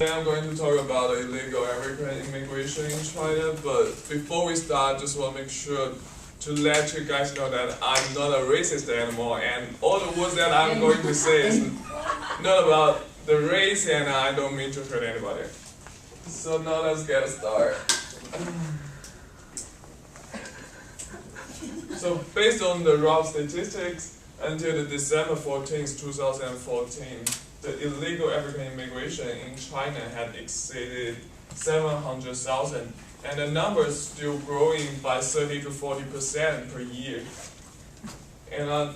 Today I'm going to talk about illegal American immigration in China, but before we start, just want to make sure to let you guys know that I'm not a racist anymore, and all the words that I'm going to say is not about the race, and I don't mean to hurt anybody. So now let's get started. So based on the rough statistics, until the December 14th, 2014, the illegal African immigration in China had exceeded 700,000, and the number is still growing by 30 to 40% per year. And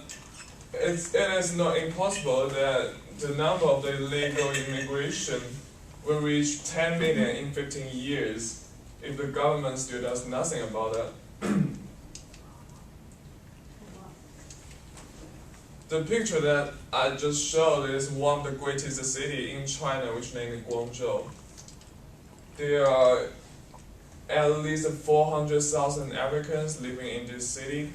it is not impossible that the number of the illegal immigration will reach 10 million in 15 years if the government still does nothing about that. The picture that I just showed is one of the greatest cities in China, which named Guangzhou. There are at least 400,000 Africans living in this city,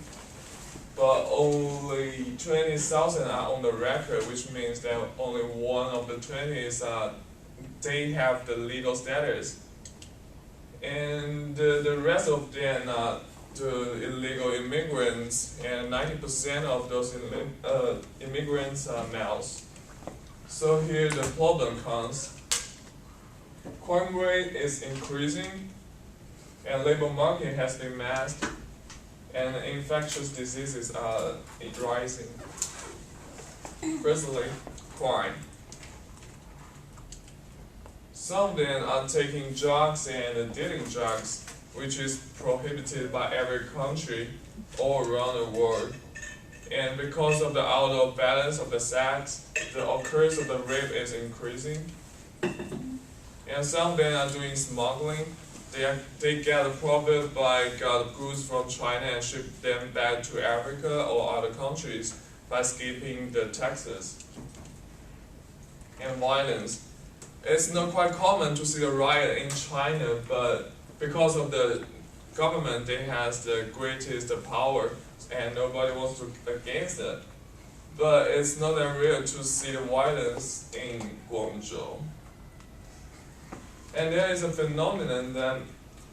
but only 20,000 are on the record, which means that only one of the 20 they have the legal status, and the rest of them are the illegal immigrants, and 90% of those immigrants are males. So here the problem comes. Crime rate is increasing, and labor market has been masked, and infectious diseases are rising. Firstly, crime. Some of them are taking drugs and dealing drugs, which is prohibited by every country all around the world. And because of the out of balance of the sex, the occurrence of the rape is increasing. And some of them are doing smuggling. They get a profit by got goods from China and ship them back to Africa or other countries by skipping the taxes. And violence. It's not quite common to see a riot in China, but because of the government, they has the greatest power, and nobody wants to against it. But it's not unreal to see the violence in Guangzhou. And there is a phenomenon that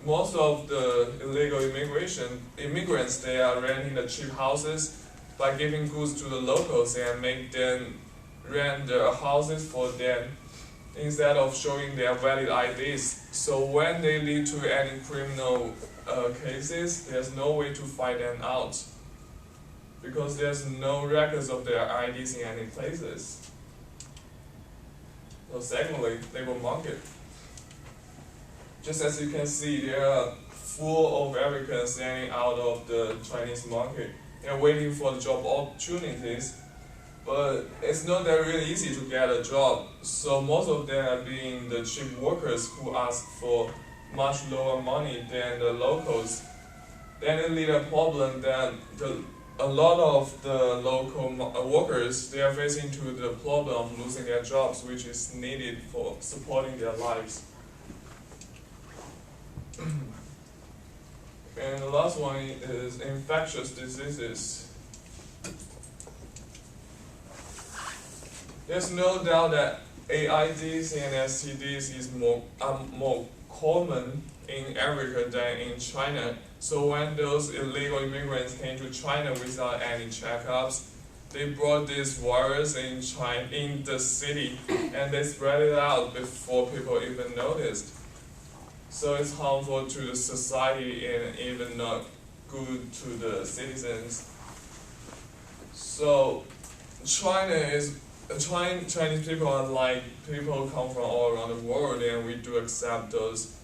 most of the illegal immigrants, they are renting the cheap houses by giving goods to the locals and make them rent their houses for them, instead of showing their valid IDs. So when they lead to any criminal cases, there's no way to find them out, because there's no records of their IDs in any places. So secondly, labor market. Just as you can see, there are full of Africans standing out of the Chinese market. They're waiting for the job opportunities, but it's not that really easy to get a job. So most of them are being the cheap workers who ask for much lower money than the locals. Then it leads a problem that a lot of the local workers, they are facing to the problem of losing their jobs, which is needed for supporting their lives. And the last one is infectious diseases. There's no doubt that AIDS and STDs are more common in Africa than in China. So when those illegal immigrants came to China without any checkups, they brought this virus in the city, and they spread it out before people even noticed. So it's harmful to the society and even not good to the citizens. So Chinese people are like people come from all around the world, and we do accept those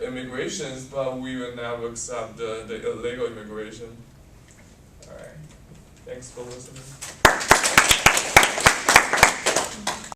immigrations, but we will never accept the illegal immigration. Alright, thanks for listening.